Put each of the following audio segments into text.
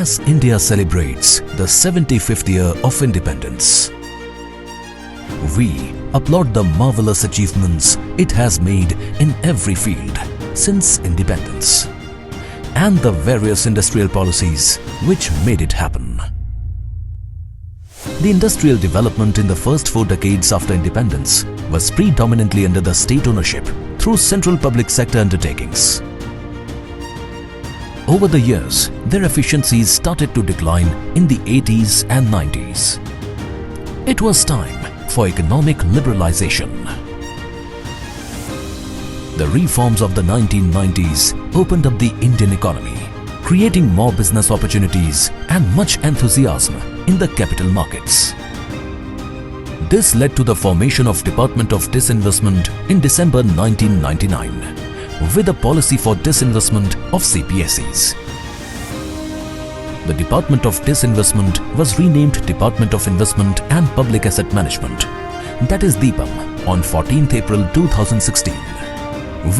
As India celebrates the 75th year of independence, we applaud the marvelous achievements it has made in every field since independence and the various industrial policies which made it happen. The industrial development in the first 4 decades after independence was predominantly under the state ownership through central public sector undertakings. Over the years, their efficiencies started to decline in the 80s and 90s. It was time for economic liberalization. The reforms of the 1990s opened up the Indian economy, creating more business opportunities and much enthusiasm in the capital markets. This led to the formation of Department of Disinvestment in December 1999 with a policy for disinvestment of CPSEs. The Department of Disinvestment was renamed Department of Investment and Public Asset Management, that is DIPAM, on 14th April 2016.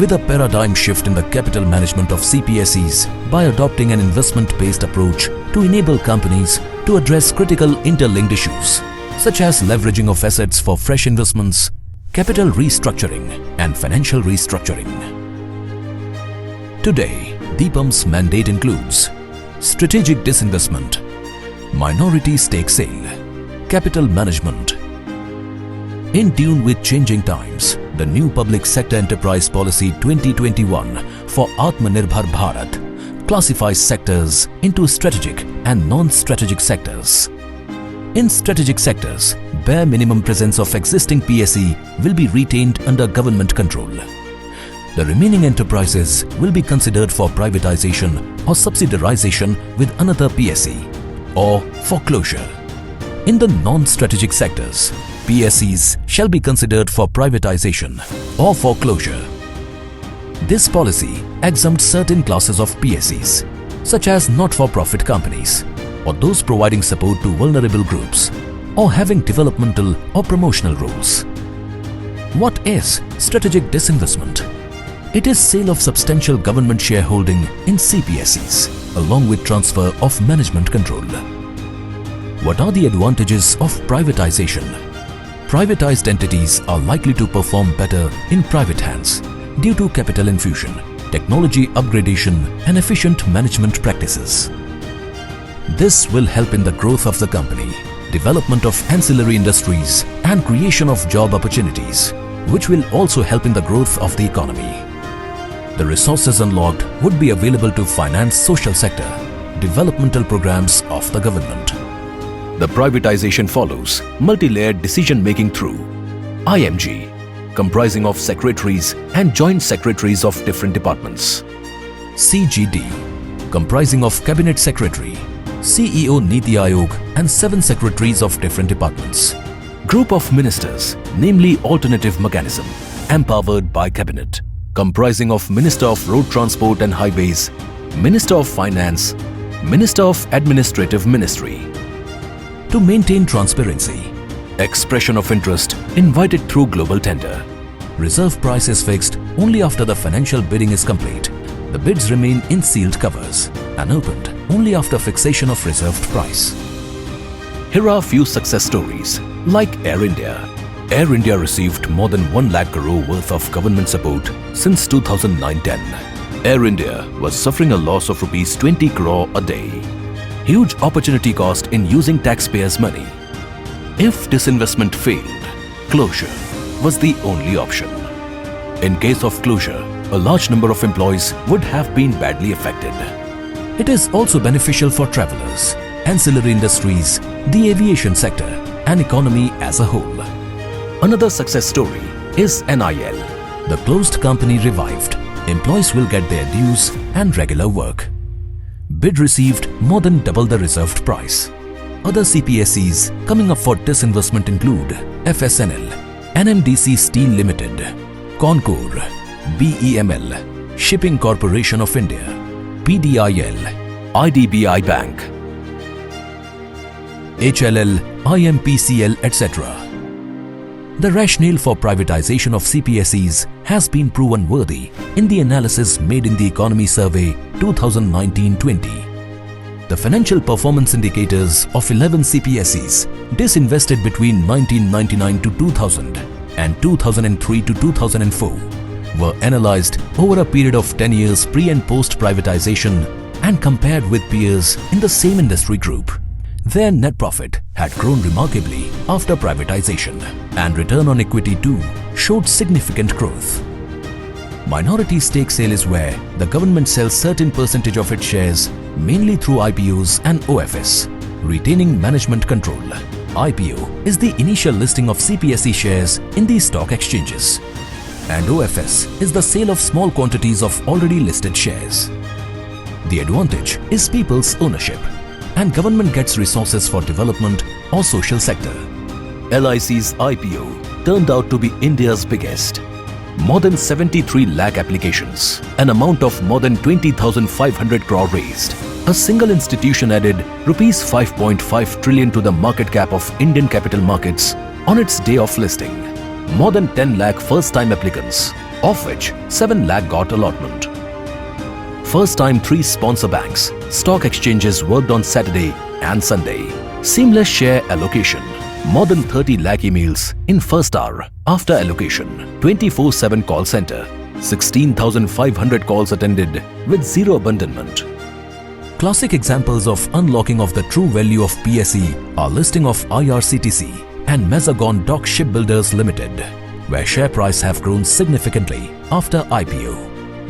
With a paradigm shift in the capital management of CPSEs by adopting an investment-based approach to enable companies to address critical interlinked issues such as leveraging of assets for fresh investments, capital restructuring and financial restructuring. Today, DIPAM's mandate includes strategic disinvestment, minority stake sale, capital management. In tune with changing times, the new Public Sector Enterprise Policy 2021 for Atmanirbhar Bharat classifies sectors into strategic and non-strategic sectors. In strategic sectors, bare minimum presence of existing PSE will be retained under government control. The remaining enterprises will be considered for privatization or subsidiarization with another PSE or for closure. In the non-strategic sectors, PSEs shall be considered for privatization or for closure. This policy exempts certain classes of PSEs, such as not-for-profit companies or those providing support to vulnerable groups or having developmental or promotional roles. What is strategic disinvestment? It is sale of substantial government shareholding in CPSEs along with transfer of management control. What are the advantages of privatization? Privatized entities are likely to perform better in private hands due to capital infusion, technology upgradation and efficient management practices. This will help in the growth of the company, development of ancillary industries and creation of job opportunities, which will also help in the growth of the economy. The resources unlocked would be available to finance social sector, developmental programs of the government. The privatization follows multi-layered decision-making through IMG, comprising of secretaries and joint secretaries of different departments. CGD, comprising of Cabinet Secretary, CEO Niti Aayog and 7 secretaries of different departments. Group of ministers, namely alternative mechanism, empowered by Cabinet, comprising of Minister of Road Transport and Highways, Minister of Finance, Minister of Administrative Ministry. To maintain transparency, expression of interest invited through global tender. Reserve price is fixed only after the financial bidding is complete. The bids remain in sealed covers and opened only after fixation of reserved price. Here are a few success stories like Air India. Air India received more than 1 lakh crore worth of government support since 2009-10. Air India was suffering a loss of rupees 20 crore a day. Huge opportunity cost in using taxpayers' money. If disinvestment failed, closure was the only option. In case of closure, a large number of employees would have been badly affected. It is also beneficial for travelers, ancillary industries, the aviation sector and economy as a whole. Another success story is NIL. The closed company revived. Employees will get their dues and regular work. Bid received more than double the reserved price. Other CPSEs coming up for disinvestment include FSNL, NMDC Steel Limited, Concor, BEML, Shipping Corporation of India, PDIL, IDBI Bank, HLL, IMPCL, etc. The rationale for privatization of CPSEs has been proven worthy in the analysis made in the Economy Survey 2019-20. The financial performance indicators of 11 CPSEs disinvested between 1999 to 2000 and 2003 to 2004 were analyzed over a period of 10 years pre and post privatization and compared with peers in the same industry group. Their net profit had grown remarkably after privatization, and return on equity too showed significant growth. Minority stake sale is where the government sells certain percentage of its shares mainly through IPOs and OFS, retaining management control. IPO is the initial listing of CPSE shares in these stock exchanges, and OFS is the sale of small quantities of already listed shares. The advantage is people's ownership, and government gets resources for development or social sector. LIC's IPO turned out to be India's biggest. More than 73 lakh applications, an amount of more than 20,500 crore raised. A single institution added rupees 5.5 trillion to the market cap of Indian capital markets on its day of listing. More than 10 lakh first-time applicants, of which 7 lakh got allotment. First-time 3 sponsor banks, stock exchanges worked on Saturday and Sunday. Seamless share allocation. More than 30 lakh emails in first hour after allocation. 24/7 call center. 16,500 calls attended with zero abandonment. Classic examples of unlocking of the true value of PSE are listing of IRCTC and Mazagon Dock Shipbuilders Limited, where share price have grown significantly after IPO.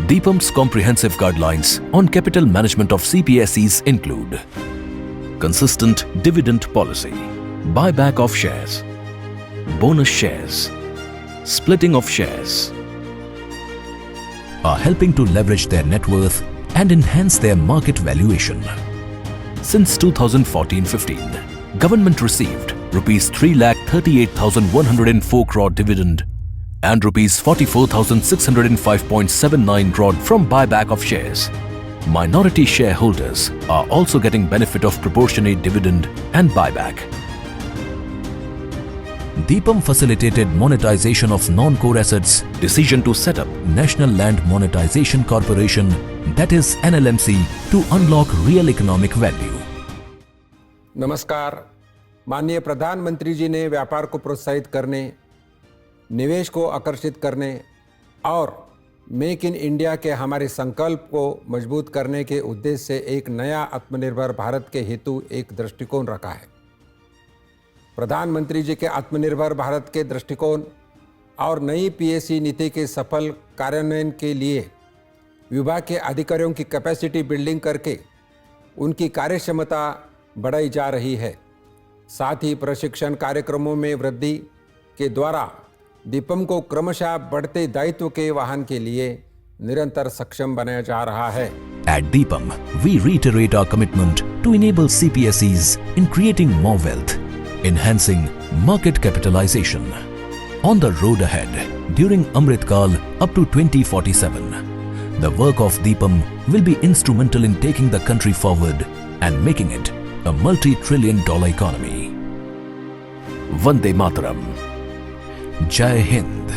DIPAM's comprehensive guidelines on capital management of CPSEs include consistent dividend policy, buyback of shares, bonus shares, splitting of shares, are helping to leverage their net worth and enhance their market valuation. Since 2014-15, government received rupees 3,38,104 crore dividend and rupees 44,605.79 crore from buyback of shares. Minority shareholders are also getting benefit of proportionate dividend and buyback. DIPAM facilitated monetization of non-core assets. Decision to set up National Land Monetization Corporation, that is NLMC, to unlock real economic value. नमस्कार। माननीय प्रधानमंत्री जी ने व्यापार को प्रोत्साहित करने, निवेश को आकर्षित करने और मेक इन इंडिया के हमारे संकल्प को मजबूत करने के उद्देश्य से एक नया आत्मनिर्भर भारत के हेतु एक दृष्टिकोण रखा है। प्रधानमंत्री जी के आत्मनिर्भर भारत के दृष्टिकोण और नई पीएसई नीति के सफल कार्यान्वयन के लिए विभाग के अधिकारियों की कैपेसिटी बिल्डिंग करके उनकी कार्यक्षमता बढ़ाई जा रही है। साथ ही प्रशिक्षण कार्यक्रमों में वृद्धि के द्वारा दीपम को क्रमशः बढ़ते दायित्व के वाहन के लिए निरंतर सक्षम बनाया जा रहा है। At DIPAM, we reiterate our commitment to enable CPSEs in creating more wealth, enhancing market capitalization. On the road ahead, during Amrit Kal up to 2047, the work of DIPAM will be instrumental in taking the country forward and making it a multi-trillion-dollar economy. Vande Mataram. Jai Hind.